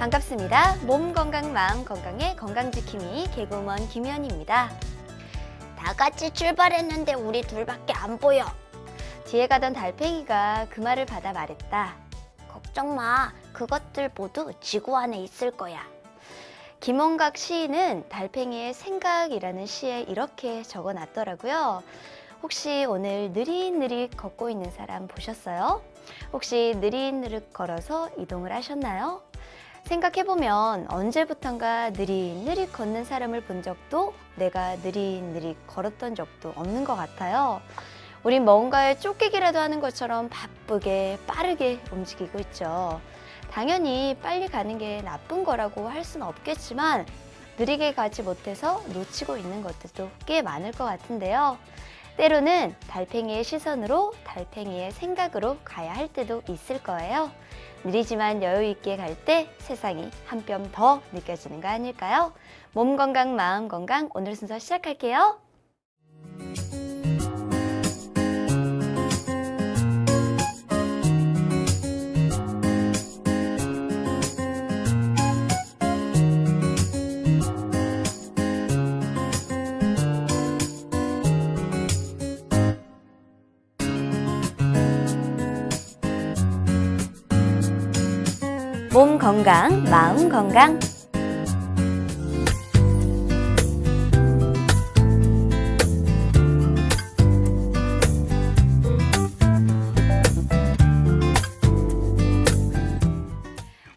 반갑습니다. 몸 건강, 마음 건강의 건강지킴이 개그우먼 김현입니다. 다 같이 출발했는데 우리 둘밖에 안 보여. 뒤에 가던 달팽이가 그 말을 받아 말했다. 걱정 마. 그것들 모두 지구 안에 있을 거야. 김원각 시인은 달팽이의 생각이라는 시에 이렇게 적어놨더라고요. 혹시 오늘 느릿느릿 걷고 있는 사람 보셨어요? 혹시 느릿느릿 걸어서 이동을 하셨나요? 생각해보면 언제부턴가 느릿느릿 걷는 사람을 본 적도 내가 느릿느릿 걸었던 적도 없는 것 같아요. 우린 뭔가에 쫓기기라도 하는 것처럼 바쁘게 빠르게 움직이고 있죠. 당연히 빨리 가는 게 나쁜 거라고 할 수는 없겠지만 느리게 가지 못해서 놓치고 있는 것들도 꽤 많을 것 같은데요. 때로는 달팽이의 시선으로 달팽이의 생각으로 가야 할 때도 있을 거예요. 느리지만 여유 있게 갈 때 세상이 한 뼘 더 느껴지는 거 아닐까요? 몸 건강, 마음 건강 오늘 순서 시작할게요. 몸 건강, 마음 건강.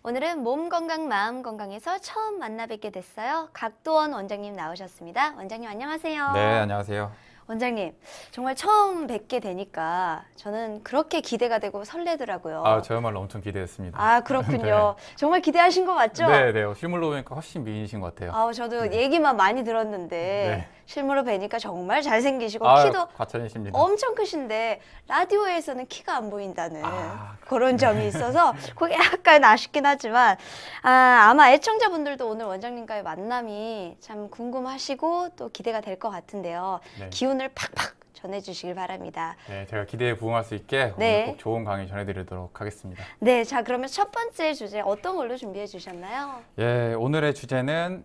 오늘은 몸 건강, 마음 건강에서 처음 만나 뵙게 됐어요. 각도원 원장님 나오셨습니다. 원장님 안녕하세요. 네, 안녕하세요. 원장님, 정말 처음 뵙게 되니까 저는 그렇게 기대가 되고 설레더라고요. 아, 저야말로 엄청 기대했습니다. 아, 그렇군요. 정말 기대하신 거 맞죠? 네, 네. 실물로 보니까 훨씬 미인이신 것 같아요. 아, 저도 얘기만 많이 들었는데 네. 실물로 뵈니까 정말 잘생기시고 아유, 키도 과찬이십니다. 엄청 크신데 라디오에서는 키가 안 보인다는 아, 그런 점이 있어서 그게 약간 아쉽긴 하지만 아마 애청자분들도 오늘 원장님과의 만남이 참 궁금하시고 또 기대가 될 것 같은데요. 네. 기운을 팍팍 전해주시길 바랍니다. 네, 제가 기대에 부응할 수 있게 네. 오늘 꼭 좋은 강의 전해드리도록 하겠습니다. 네, 자 그러면 첫 번째 주제 어떤 걸로 준비해 주셨나요? 예, 오늘의 주제는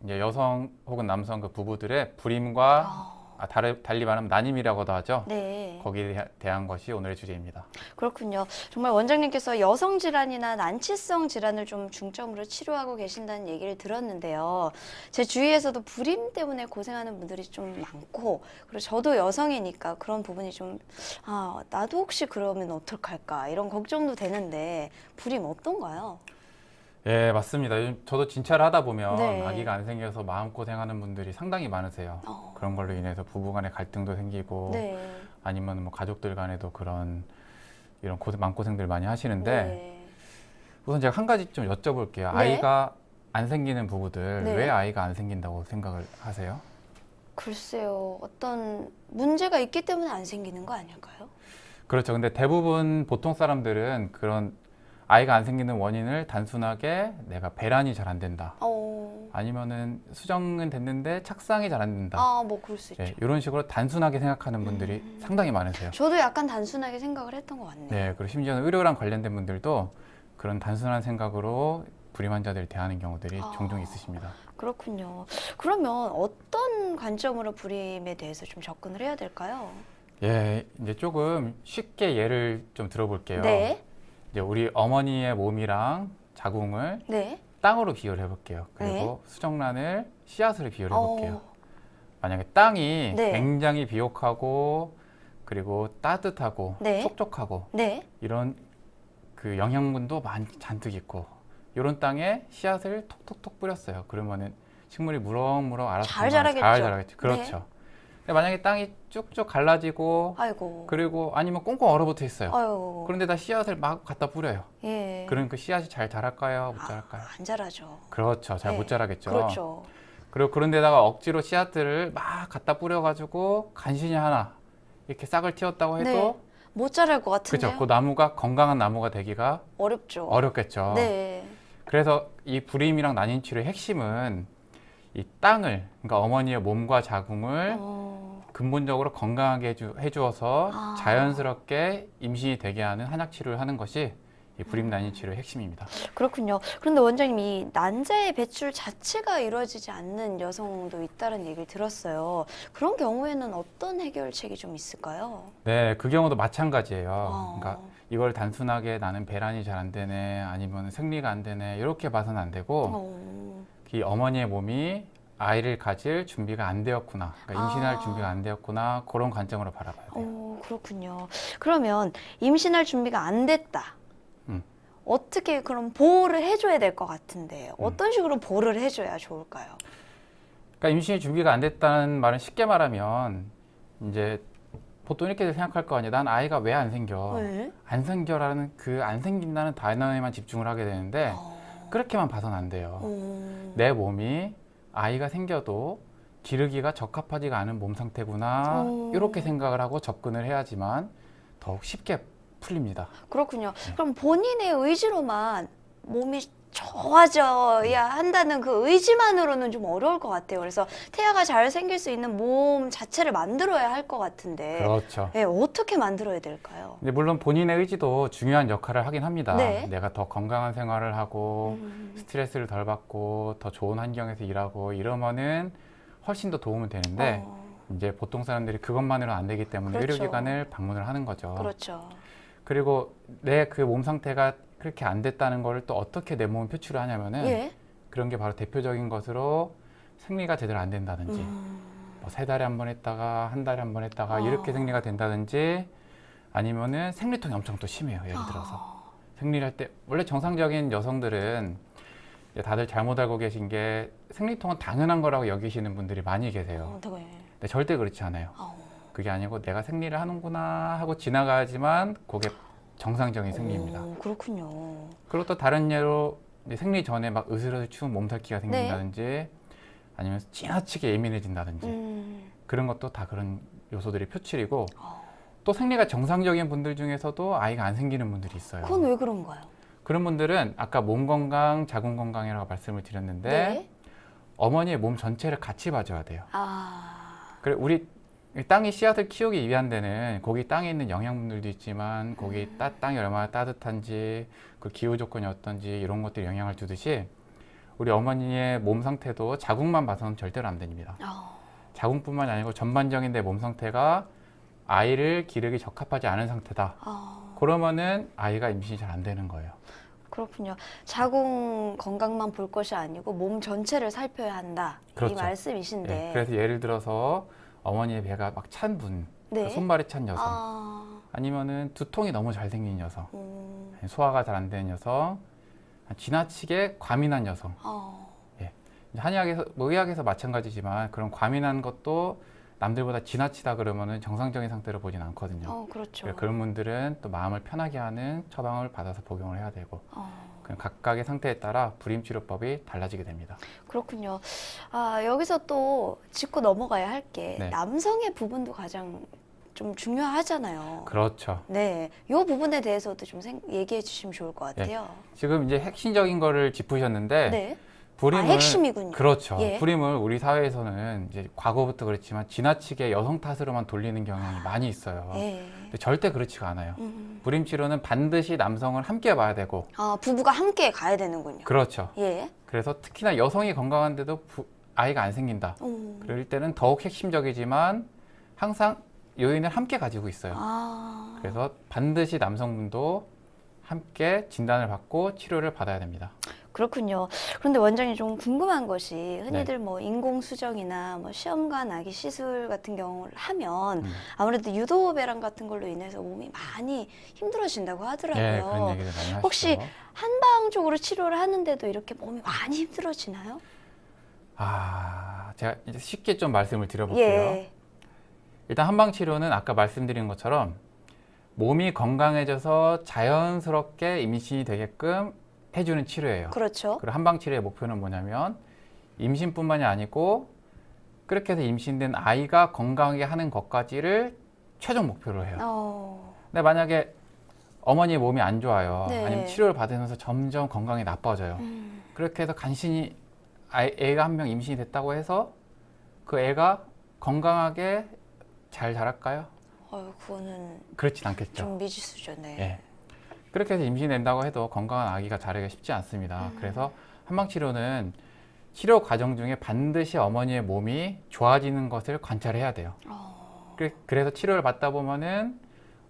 이제 여성 혹은 남성 그 부부들의 불임과 달리 말하면 난임이라고도 하죠. 네. 거기에 대한 것이 오늘의 주제입니다. 그렇군요. 정말 원장님께서 여성 질환이나 난치성 질환을 좀 중점으로 치료하고 계신다는 얘기를 들었는데요. 제 주위에서도 불임 때문에 고생하는 분들이 좀 많고, 그리고 저도 여성이니까 그런 부분이 좀, 나도 혹시 그러면 어떡할까 이런 걱정도 되는데 불임 어떤가요? 예, 맞습니다. 요즘 저도 진찰을 하다 보면 네. 아기가 안 생겨서 마음고생하는 분들이 상당히 많으세요. 그런 걸로 인해서 부부 간의 갈등도 생기고 네. 아니면 뭐 가족들 간에도 이런 마음고생들 많이 하시는데 네. 우선 제가 한 가지 좀 여쭤볼게요. 네. 아이가 안 생기는 부부들 네. 왜 아이가 안 생긴다고 생각을 하세요? 글쎄요. 어떤 문제가 있기 때문에 안 생기는 거 아닐까요? 그렇죠. 근데 대부분 보통 사람들은 그런 아이가 안 생기는 원인을 단순하게 내가 배란이 잘 안 된다. 아니면은 수정은 됐는데 착상이 잘 안 된다. 뭐 그럴 수 있죠. 네, 이런 식으로 단순하게 생각하는 분들이 상당히 많으세요. 저도 약간 단순하게 생각을 했던 것 같네요. 네, 그리고 심지어는 의료랑 관련된 분들도 그런 단순한 생각으로 불임 환자들을 대하는 경우들이 종종 있으십니다. 그렇군요. 그러면 어떤 관점으로 불임에 대해서 좀 접근을 해야 될까요? 예, 이제 조금 쉽게 예를 좀 들어볼게요. 네. 이제 우리 어머니의 몸이랑 자궁을 네. 땅으로 비교를 해볼게요. 그리고 수정란을 씨앗으로 비교를 해볼게요. 만약에 땅이 네. 굉장히 비옥하고 그리고 따뜻하고 네. 촉촉하고 네. 이런 그 영양분도 잔뜩 있고 이런 땅에 씨앗을 톡톡톡 뿌렸어요. 그러면은 식물이 무럭무럭 알아서 잘 자라겠죠. 잘 자라겠죠. 그렇죠. 네. 근데 만약에 땅이 쭉쭉 갈라지고 아이고. 그리고 아니면 꽁꽁 얼어붙어 있어요. 아이고. 그런데다 씨앗을 막 갖다 뿌려요. 예. 그럼 그 씨앗이 잘 자랄까요? 못 자랄까요? 안 자라죠. 그렇죠. 잘 못 네. 자라겠죠. 그렇죠. 그리고 그런데다가 억지로 씨앗들을 막 갖다 뿌려가지고 간신히 하나 이렇게 싹을 틔웠다고 해도 네. 못 자랄 것 같은데요. 그죠. 그 나무가 건강한 나무가 되기가 어렵죠. 어렵겠죠. 네. 그래서 이 불임이랑 난임 치료의 핵심은 이 땅을, 그러니까 어머니의 몸과 자궁을 근본적으로 건강하게 해주어서 자연스럽게 임신이 되게 하는 한약 치료를 하는 것이 이 불임난임 치료의 핵심입니다. 그렇군요. 그런데 원장님, 이 난자의 배출 자체가 이루어지지 않는 여성도 있다는 얘기를 들었어요. 그런 경우에는 어떤 해결책이 좀 있을까요? 네, 그 경우도 마찬가지예요. 그러니까 이걸 단순하게 나는 배란이 잘 안 되네, 아니면 생리가 안 되네, 이렇게 봐서는 안 되고, 이 어머니의 몸이 아이를 가질 준비가 안 되었구나, 그러니까 임신할 준비가 안 되었구나, 그런 관점으로 바라봐야 돼요. 그렇군요. 그러면 임신할 준비가 안 됐다. 음. 어떻게 그럼 보호를 해줘야 될 것 같은데 어떤 식으로 보호를 해줘야 좋을까요? 그러니까 임신의 준비가 안 됐다는 말은 쉽게 말하면 이제 보통 이렇게 생각할 거 아니에요. 난 아이가 왜 안 생겨? 왜? 안 생겨라는 그 안 생긴다는 단어에만 집중을 하게 되는데 그렇게만 봐서는 안 돼요. 내 몸이 아이가 생겨도 기르기가 적합하지가 않은 몸 상태구나, 이렇게 생각을 하고 접근을 해야지만 더욱 쉽게 풀립니다. 그렇군요. 그럼 본인의 의지로만 몸이 좋아져야 한다는 그 의지만으로는 좀 어려울 것 같아요. 그래서 태아가 잘 생길 수 있는 몸 자체를 만들어야 할 것 같은데 그렇죠. 네, 어떻게 만들어야 될까요? 근데 물론 본인의 의지도 중요한 역할을 하긴 합니다. 네. 내가 더 건강한 생활을 하고 스트레스를 덜 받고 더 좋은 환경에서 일하고 이러면은 훨씬 더 도움은 되는데 이제 보통 사람들이 그것만으로는 안 되기 때문에 그렇죠. 의료기관을 방문을 하는 거죠. 그렇죠. 그리고 내 그 몸 상태가 그렇게 안 됐다는 거를 또 어떻게 내 몸을 표출을 하냐면은 예. 그런 게 바로 대표적인 것으로 생리가 제대로 안 된다든지 뭐 3달에 한 번 했다가 한 달에 한 번 했다가 이렇게 생리가 된다든지 아니면은 생리통이 엄청 또 심해요. 예를 들어서 생리를 할 때 원래 정상적인 여성들은 이제 다들 잘못 알고 계신 게 생리통은 당연한 거라고 여기시는 분들이 많이 계세요. 근데 절대 그렇지 않아요. 그게 아니고 내가 생리를 하는구나 하고 지나가지만 그게 정상적인 생리입니다. 그렇군요. 그리고 또 다른 예로 이제 생리 전에 막 으스러져 추운 몸살기가 생긴다든지 아니면 지나치게 예민해진다든지 그런 것도 다 그런 요소들이 표출이고 또 생리가 정상적인 분들 중에서도 아이가 안 생기는 분들이 있어요. 그건 왜 그런가요? 그런 분들은 아까 몸 건강, 자궁 건강이라고 말씀을 드렸는데 네. 어머니의 몸 전체를 같이 봐줘야 돼요. 아, 그래 우리 땅이 씨앗을 키우기 위한 데는 거기 땅에 있는 영양분들도 있지만 거기 땅이 얼마나 따뜻한지 그 기후 조건이 어떤지 이런 것들이 영향을 주듯이 우리 어머니의 몸 상태도 자궁만 봐서는 절대로 안 됩니다. 자궁뿐만이 아니고 전반적인 내 몸 상태가 아이를 기르기 적합하지 않은 상태다. 그러면은 아이가 임신이 잘 안 되는 거예요. 그렇군요. 자궁 건강만 볼 것이 아니고 몸 전체를 살펴야 한다. 그렇죠. 이 말씀이신데. 네, 그래서 예를 들어서 어머니의 배가 막 찬 분, 네. 손발이 찬 여성, 아니면은 두통이 너무 잘생긴 여성, 소화가 잘 안 되는 여성, 지나치게 과민한 여성. 예. 한의학에서, 뭐 의학에서 마찬가지지만 그런 과민한 것도 남들보다 지나치다 그러면은 정상적인 상태로 보진 않거든요. 그렇죠. 그런 분들은 또 마음을 편하게 하는 처방을 받아서 복용을 해야 되고 그냥 각각의 상태에 따라 불임치료법이 달라지게 됩니다. 그렇군요. 아, 여기서 또 짚고 넘어가야 할 게 네. 남성의 부분도 가장 좀 중요하잖아요. 그렇죠. 네, 이 부분에 대해서도 좀 얘기해 주시면 좋을 것 같아요. 지금 이제 핵심적인 거를 짚으셨는데 네. 불임을 핵심이군요. 그렇죠. 예. 불임을 우리 사회에서는 이제 과거부터 그렇지만 지나치게 여성 탓으로만 돌리는 경향이 많이 있어요. 예. 근데 절대 그렇지가 않아요. 불임 치료는 반드시 남성을 함께 봐야 되고 아, 부부가 함께 가야 되는군요. 그렇죠. 예. 그래서 특히나 여성이 건강한데도 아이가 안 생긴다. 그럴 때는 더욱 핵심적이지만 항상 요인을 함께 가지고 있어요. 그래서 반드시 남성분도 함께 진단을 받고 치료를 받아야 됩니다. 그렇군요. 그런데 원장님 좀 궁금한 것이 흔히들 뭐 인공수정이나 뭐 시험관 아기 시술 같은 경우를 하면 아무래도 유도배란 같은 걸로 인해서 몸이 많이 힘들어진다고 하더라고요. 네, 그런 얘기를 많이 하시죠. 혹시 한방적으로 치료를 하는데도 이렇게 몸이 많이 힘들어지나요? 제가 이제 쉽게 좀 말씀을 드려볼게요. 예. 일단 한방 치료는 아까 말씀드린 것처럼 몸이 건강해져서 자연스럽게 임신이 되게끔 해주는 치료예요. 그렇죠. 그리고 한방 치료의 목표는 뭐냐면 임신뿐만이 아니고 그렇게 해서 임신된 아이가 건강하게 하는 것까지를 최종 목표로 해요. 근데 만약에 어머니의 몸이 안 좋아요. 네. 아니면 치료를 받으면서 점점 건강이 나빠져요. 그렇게 해서 간신히 애가 한 명 임신이 됐다고 해서 그 애가 건강하게 잘 자랄까요? 그거는 그렇진 않겠죠. 좀 미지수죠. 네. 예. 그렇게 해서 임신된다고 해도 건강한 아기가 자라기가 쉽지 않습니다. 그래서 한방치료는 치료 과정 중에 반드시 어머니의 몸이 좋아지는 것을 관찰해야 돼요. 그래서 치료를 받다 보면은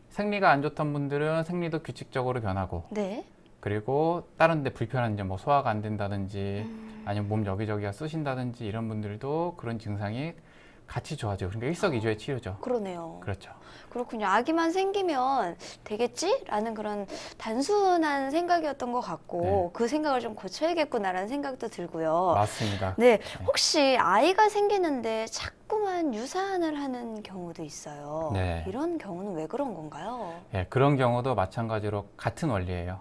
생리가 안 좋던 분들은 생리도 규칙적으로 변하고, 네. 그리고 다른 데 불편한 점, 뭐 소화가 안 된다든지 아니면 몸 여기저기가 쑤신다든지 이런 분들도 그런 증상이 같이 좋아져요. 그러니까 일석이조의 치료죠. 그러네요. 그렇죠. 그렇군요. 아기만 생기면 되겠지? 라는 그런 단순한 생각이었던 것 같고 그 생각을 좀 고쳐야겠구나라는 생각도 들고요. 맞습니다. 네, 혹시 아이가 생기는데 자꾸만 유산을 하는 경우도 있어요. 네. 이런 경우는 왜 그런 건가요? 예, 그런 경우도 마찬가지로 같은 원리예요.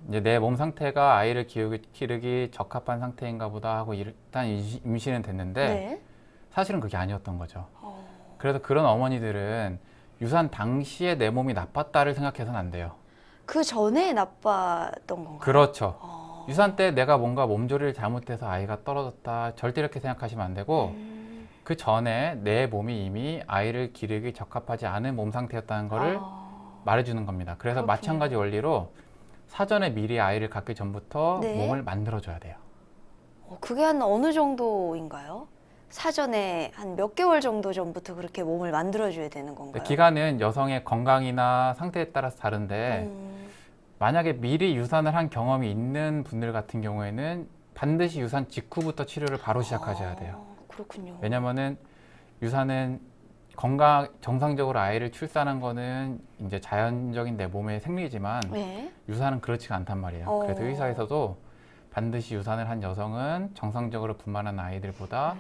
이제 내 몸 상태가 아이를 기르기 적합한 상태인가 보다 하고 일단 임신은 됐는데 네. 사실은 그게 아니었던 거죠. 그래서 그런 어머니들은 유산 당시에 내 몸이 나빴다를 생각해서는 안 돼요. 그 전에 나빴던 건가요? 그렇죠. 유산 때 내가 뭔가 몸조리를 잘못해서 아이가 떨어졌다, 절대 이렇게 생각하시면 안 되고 그 전에 내 몸이 이미 아이를 기르기 적합하지 않은 몸 상태였다는 거를 말해주는 겁니다. 그래서 그렇군요. 마찬가지 원리로 사전에 미리 아이를 갖기 전부터 네. 몸을 만들어줘야 돼요. 그게 한 어느 정도인가요? 사전에 한 몇 개월 정도 전부터 그렇게 몸을 만들어줘야 되는 건가요? 기간은 여성의 건강이나 상태에 따라서 다른데 만약에 미리 유산을 한 경험이 있는 분들 같은 경우에는 반드시 유산 직후부터 치료를 바로 시작하셔야 돼요. 그렇군요. 왜냐면은 유산은 정상적으로 아이를 출산한 거는 이제 자연적인 내 몸의 생리지만 네. 유산은 그렇지가 않단 말이에요. 그래서 의사에서도 반드시 유산을 한 여성은 정상적으로 분만한 아이들보다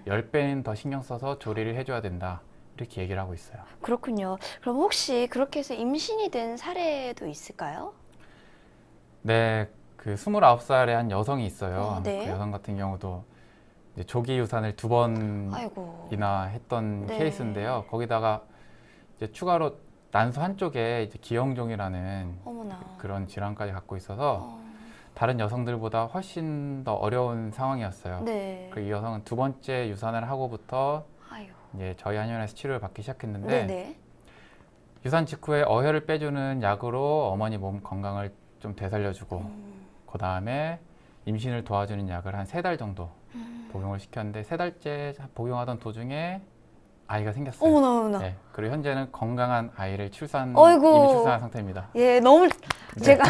10배는 더 신경 써서 조리를 해줘야 된다. 이렇게 얘기를 하고 있어요. 그렇군요. 그럼 혹시 그렇게 해서 임신이 된 사례도 있을까요? 네, 그 29살의 한 여성이 있어요. 네. 그 여성 같은 경우도 이제 조기 유산을 2번이나 아이고. 했던 네. 케이스인데요. 거기다가 이제 추가로 난소 한쪽에 이제 기형종이라는 어머나. 그런 질환까지 갖고 있어서 다른 여성들보다 훨씬 더 어려운 상황이었어요. 네. 이 여성은 2번째 유산을 하고부터 아유. 이제 저희 한의원에서 치료를 받기 시작했는데 네네. 유산 직후에 어혈을 빼주는 약으로 어머니 몸 건강을 좀 되살려주고 그 다음에 임신을 도와주는 약을 한 3달 정도 복용을 시켰는데 3달째 복용하던 도중에 아이가 생겼어요. 어머나. 네, 그리고 현재는 건강한 아이를 어이구. 이미 출산한 상태입니다. 예, 너무 제가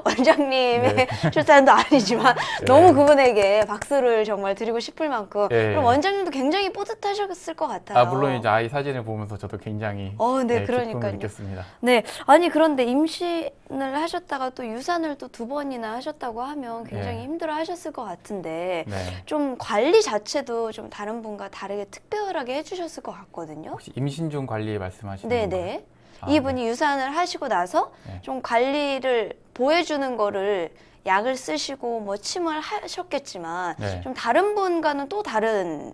원장님의 네. 출산도 아니지만 너무 그분에게 박수를 정말 드리고 싶을 만큼 예. 그럼 원장님도 굉장히 뿌듯하셨을 것 같아요. 물론 이제 아이 사진을 보면서 저도 굉장히 네, 기쁨을 그러니까요. 느꼈습니다. 네, 아니 그런데 임신을 하셨다가 또 유산을 또 2번이나 하셨다고 하면 굉장히 네. 힘들어하셨을 것 같은데 네. 좀 관리 자체도 좀 다른 분과 다르게 특별하게 해주셨을 것 같거든요. 혹시 임신 중 관리 말씀하시는 건가요? 네네. 이분이 유산을 하시고 나서 네. 좀 관리를 보호해주는 거를 약을 쓰시고 뭐 침을 하셨겠지만 네. 좀 다른 분과는 또 다른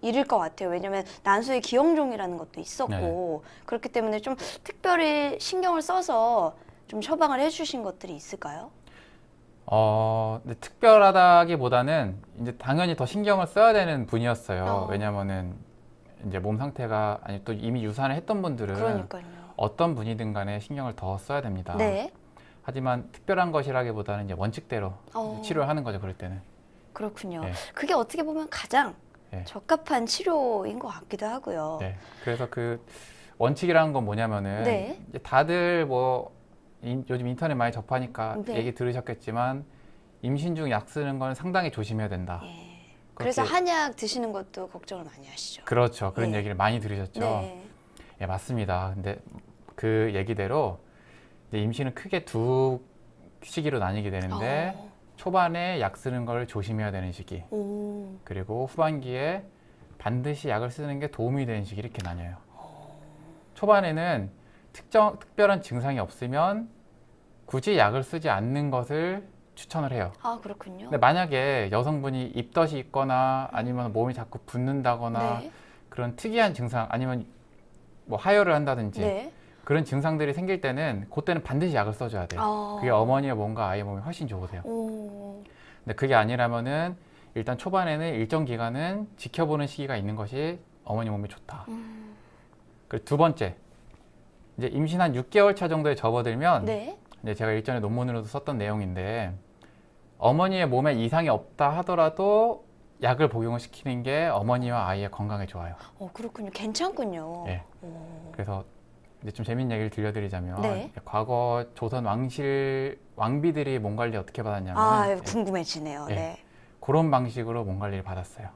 일일 것 같아요. 왜냐면 난소의 기형종이라는 것도 있었고 그렇기 때문에 좀 특별히 신경을 써서 좀 처방을 해주신 것들이 있을까요? 근데 특별하다기보다는 이제 당연히 더 신경을 써야 되는 분이었어요. 왜냐면은 이제 몸 상태가 아니 또 이미 유산을 했던 분들은 그러니까요. 어떤 분이든 간에 신경을 더 써야 됩니다. 네. 하지만 특별한 것이라기보다는 이제 원칙대로 치료를 하는 거죠. 그럴 때는. 그렇군요. 네. 그게 어떻게 보면 가장 네. 적합한 치료인 것 같기도 하고요. 네. 그래서 그 원칙이라는 건 뭐냐면은 네. 이제 다들 뭐 요즘 인터넷 많이 접하니까 네. 얘기 들으셨겠지만 임신 중 약 쓰는 건 상당히 조심해야 된다. 그래서 그렇게- 한약 드시는 것도 걱정을 많이 하시죠. 그렇죠. 그런 네. 얘기를 많이 들으셨죠. 네. 예, 맞습니다. 근데 그 얘기대로 이제 임신은 크게 두 시기로 나뉘게 되는데 초반에 약 쓰는 걸 조심해야 되는 시기, 그리고 후반기에 반드시 약을 쓰는 게 도움이 되는 시기 이렇게 나뉘어요. 초반에는 특별한 증상이 없으면 굳이 약을 쓰지 않는 것을 추천을 해요. 그렇군요. 근데 만약에 여성분이 입덧이 있거나 아니면 몸이 자꾸 붓는다거나 네. 그런 특이한 증상 아니면 뭐 하혈을 한다든지 네. 그런 증상들이 생길 때는 그때는 반드시 약을 써줘야 돼요. 그게 어머니의 몸과 아이의 몸이 훨씬 좋으세요. 근데 그게 아니라면은 일단 초반에는 일정 기간은 지켜보는 시기가 있는 것이 어머니 몸에 좋다. 그리고 두 번째, 이제 임신 한 6개월 차 정도에 접어들면 네. 이제 제가 일전에 논문으로도 썼던 내용인데 어머니의 몸에 이상이 없다 하더라도 약을 복용을 시키는 게 어머니와 아이의 건강에 좋아요. 그렇군요. 괜찮군요. 네. 그래서 이제 좀 재밌는 얘기를 들려드리자면 네. 과거 조선 왕비들이 몸 관리 어떻게 받았냐면 궁금해지네요. 예. 네. 그런 방식으로 몸 관리를 받았어요.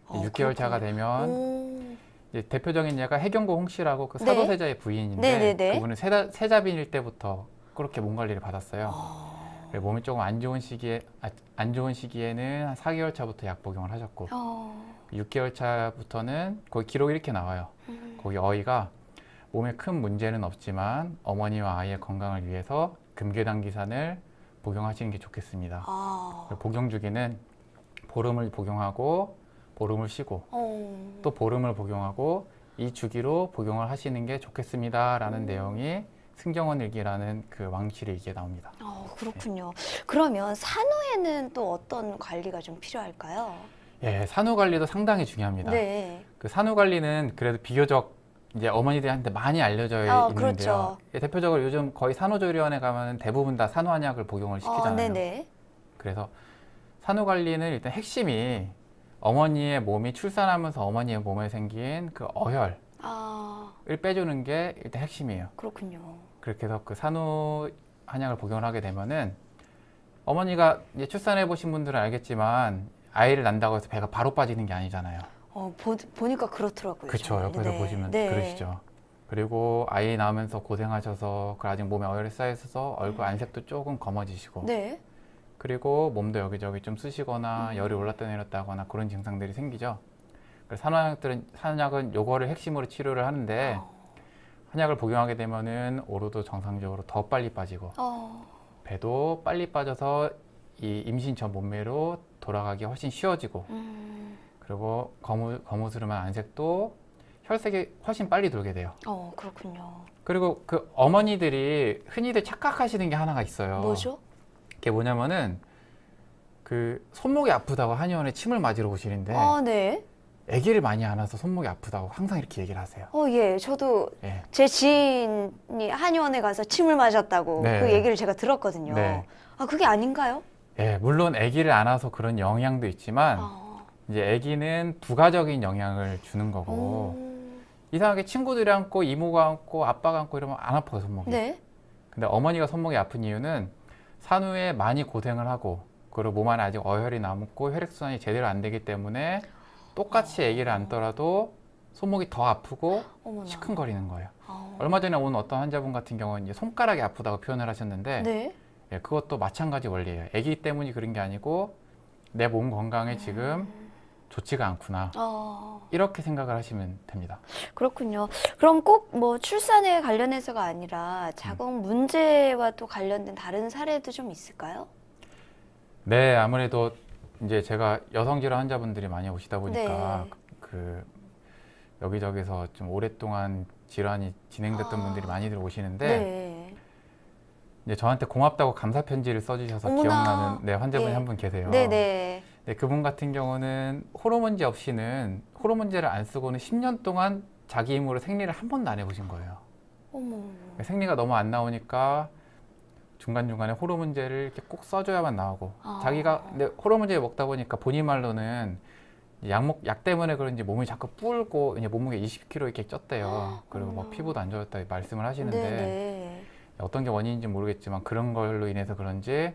6개월 차가 되면 이제 대표적인 예가 해경고 홍씨라고 그 네. 사도세자의 부인인데 네네네. 그분은 세자빈일 때부터 그렇게 몸 관리를 받았어요. 그리고 몸이 조금 안 좋은 시기에는 한 4개월 차부터 약 복용을 하셨고 6개월 차부터는 거기 기록이 이렇게 나와요. 거기 어이가 몸에 큰 문제는 없지만 어머니와 아이의 건강을 위해서 금괴당기산을 복용하시는 게 좋겠습니다. 복용 주기는 보름을 복용하고 보름을 쉬고 또 보름을 복용하고 이 주기로 복용을 하시는 게 좋겠습니다라는 내용이 승경원 일기라는 그 왕실 일기에 나옵니다. 그렇군요. 그러면 산후에는 또 어떤 관리가 좀 필요할까요? 예, 산후 관리도 상당히 중요합니다. 네. 그 산후 관리는 그래도 비교적 이제 어머니들한테 많이 알려져 있는데요. 그렇죠. 예, 대표적으로 요즘 거의 산후조리원에 가면 대부분 다 산후한약을 복용을 시키잖아요. 네네. 그래서 산후 관리는 일단 핵심이 어머니의 몸이 출산하면서 어머니의 몸에 생긴 그 어혈을 빼주는 게 일단 핵심이에요. 그렇군요. 그렇게 해서 그 산후 한약을 복용을 하게 되면은 어머니가 이제 출산해 보신 분들은 알겠지만 아이를 낳는다고 해서 배가 바로 빠지는 게 아니잖아요. 보니까 그렇더라고요. 그렇죠. 옆에서 네. 보시면 네. 그러시죠. 그리고 아이 낳으면서 고생하셔서 그 아직 몸에 어혈이 쌓여 있어서 얼굴 안색도 조금 검어지시고 네. 그리고 몸도 여기저기 좀 쑤시거나 열이 올랐다 내렸다 하거나 그런 증상들이 생기죠. 그래서 산후약은 요거를 핵심으로 치료를 하는데 한약을 복용하게 되면은 오로도 정상적으로 더 빨리 빠지고 배도 빨리 빠져서 이 임신 전 몸매로 돌아가기 훨씬 쉬워지고 그리고 거무스름한 안색도 혈색이 훨씬 빨리 돌게 돼요. 그렇군요. 그리고 그 어머니들이 흔히들 착각하시는 게 하나가 있어요. 뭐죠? 그게 뭐냐면은 그 손목이 아프다고 한의원에 침을 맞으러 오시는데 네. 아기를 많이 안아서 손목이 아프다고 항상 이렇게 얘기를 하세요. 예. 저도 예. 제 지인이 한의원에 가서 침을 맞았다고 네. 그 얘기를 제가 들었거든요. 네. 그게 아닌가요? 예, 물론 아기를 안아서 그런 영향도 있지만 이제 아기는 부가적인 영향을 주는 거고 이상하게 친구들이 안고 이모가 안고 아빠가 안고 이러면 안 아파요, 손목이. 네. 근데 어머니가 손목이 아픈 이유는 산후에 많이 고생을 하고 그리고 몸 안에 아직 어혈이 남고 혈액순환이 제대로 안 되기 때문에 똑같이 아기를 안더라도 손목이 더 아프고 시큰거리는 거예요. 얼마 전에 온 어떤 환자분 같은 경우는 이제 손가락이 아프다고 표현을 하셨는데 네. 예, 그것도 마찬가지 원리예요. 아기 때문이 그런 게 아니고 내 몸 건강에 지금 좋지가 않구나. 이렇게 생각을 하시면 됩니다. 그렇군요. 그럼 꼭 뭐 출산에 관련해서가 아니라 자궁 문제와 또 관련된 다른 사례도 좀 있을까요? 네, 아무래도 이제 제가 여성 질환 환자분들이 많이 오시다 보니까 네. 그 여기저기서 좀 오랫동안 질환이 진행됐던 분들이 많이들 오시는데 네. 이제 저한테 고맙다고 감사 편지를 써주셔서 어머나. 기억나는 환자분이 예. 한 분 계세요. 네네. 네, 그분 같은 경우는 호르몬제 없이는 호르몬제를 안 쓰고는 10년 동안 자기 힘으로 생리를 한 번도 안 해보신 거예요. 어머. 생리가 너무 안 나오니까 중간중간에 호르몬제를 이렇게 꼭 써줘야만 나오고 자기가 근데 호르몬제 먹다 보니까 본인 말로는 약 때문에 그런지 몸이 자꾸 불고 이제 몸무게 20kg 이렇게 쪘대요. 그리고 뭐 피부도 안 좋았다 말씀을 하시는데 네네. 어떤 게 원인인지 모르겠지만 그런 걸로 인해서 그런지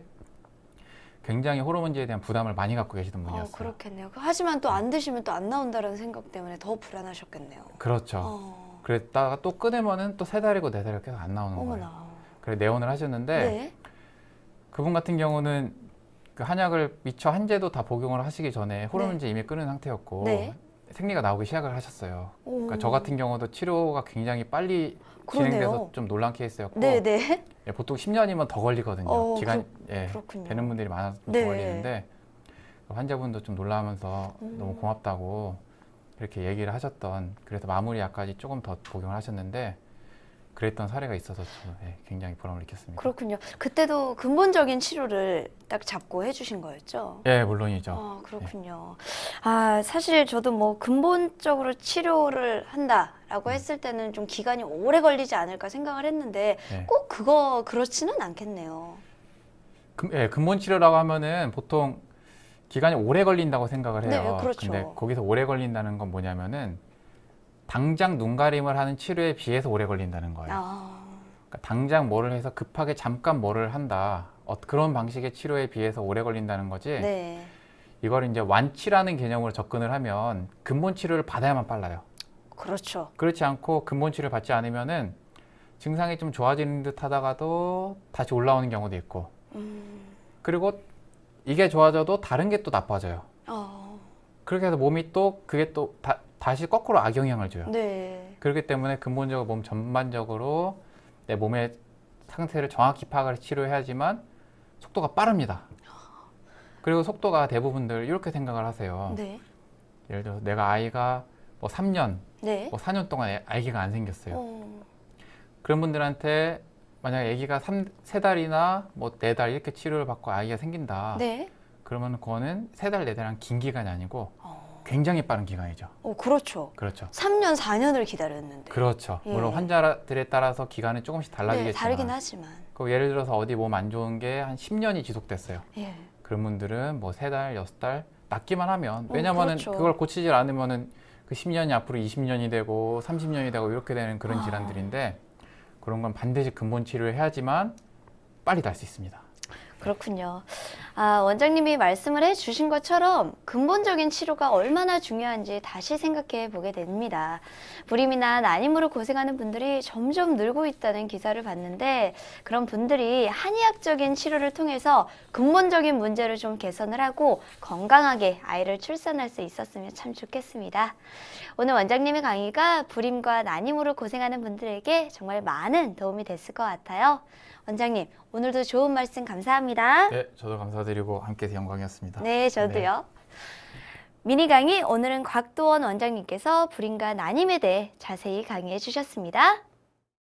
굉장히 호르몬제에 대한 부담을 많이 갖고 계시던 분이었어요. 그렇겠네요. 하지만 또 안 드시면 또 안 나온다는 생각 때문에 더 불안하셨겠네요. 그렇죠. 그랬다가 또 끊으면은 또 3달이고 4달이고 계속 안 나오는 거예요. 어머나. 그래 내원을 하셨는데 네. 그분 같은 경우는 그 한약을 미처 한제도 다 복용을 하시기 전에 호르몬제 이미 끊은 상태였고 네. 생리가 나오기 시작을 하셨어요. 그러니까 저 오. 같은 경우도 치료가 굉장히 빨리 그러네요. 진행돼서 좀 놀란 케이스였고 네네. 예, 보통 10년이면 더 걸리거든요. 기간 그렇군요. 되는 분들이 많아서 더 네. 걸리는데 환자분도 좀 놀라면서 너무 고맙다고 이렇게 얘기를 하셨던 그래서 마무리 약까지 조금 더 복용을 하셨는데 그랬던 사례가 있어서 저는 굉장히 보람을 느꼈습니다. 그렇군요. 그때도 근본적인 치료를 딱 잡고 해주신 거였죠? 예, 물론이죠. 그렇군요. 사실 저도 뭐 근본적으로 치료를 한다. 치료라고 했을 때는 좀 기간이 오래 걸리지 않을까 생각을 했는데 네. 꼭 그렇지는 않겠네요. 근본 치료라고 하면은 보통 기간이 오래 걸린다고 생각을 해요. 네, 그렇죠. 근데 거기서 오래 걸린다는 건 뭐냐면은 당장 눈 가림을 하는 치료에 비해서 오래 걸린다는 거예요. 그러니까 당장 뭐를 해서 급하게 잠깐 뭐를 한다. 그런 방식의 치료에 비해서 오래 걸린다는 거지. 네. 이걸 이제 완치라는 개념으로 접근을 하면 근본 치료를 받아야만 빨라요. 그렇죠. 그렇지 않고 근본 치료를 받지 않으면은 증상이 좀 좋아지는 듯 하다가도 다시 올라오는 경우도 있고, 그리고 이게 좋아져도 다른 게 또 나빠져요. 그렇게 해서 몸이 또 그게 또 다시 거꾸로 악영향을 줘요. 네. 그렇기 때문에 근본적으로 몸 전반적으로 내 몸의 상태를 정확히 파악을 치료해야지만 속도가 빠릅니다. 그리고 속도가 대부분들 이렇게 생각을 하세요. 네. 예를 들어서 내가 아이가 뭐 3년, 네. 뭐 4년 동안 아기가 안 생겼어요. 그런 분들한테 만약에 아기가 3달이나 뭐 4달 이렇게 치료를 받고 아이가 생긴다. 네. 그러면 그거는 3달, 4달은 긴 기간이 아니고 굉장히 빠른 기간이죠. 그렇죠. 그렇죠. 3년, 4년을 기다렸는데. 그렇죠. 예. 물론 환자들에 따라서 기간은 조금씩 네, 달라지겠지만. 다르긴 하지만. 예를 들어서 어디 몸 안 좋은 게 한 10년이 지속됐어요. 예. 그런 분들은 뭐 3달, 6달 낫기만 하면, 왜냐면은 그렇죠. 그걸 고치질 않으면은 그 10년이 앞으로 20년이 되고 30년이 되고 이렇게 되는 그런 질환들인데, 그런 건 반드시 근본 치료를 해야지만 빨리 날 수 있습니다. 그렇군요. 원장님이 말씀을 해주신 것처럼 근본적인 치료가 얼마나 중요한지 다시 생각해 보게 됩니다. 불임이나 난임으로 고생하는 분들이 점점 늘고 있다는 기사를 봤는데, 그런 분들이 한의학적인 치료를 통해서 근본적인 문제를 좀 개선을 하고 건강하게 아이를 출산할 수 있었으면 참 좋겠습니다. 오늘 원장님의 강의가 불임과 난임으로 고생하는 분들에게 정말 많은 도움이 됐을 것 같아요. 원장님, 오늘도 좋은 말씀 감사합니다. 네, 저도 감사드리고 함께해서 영광이었습니다. 네, 저도요. 미니 강의, 오늘은 곽도원 원장님께서 불임과 난임에 대해 자세히 강의해 주셨습니다.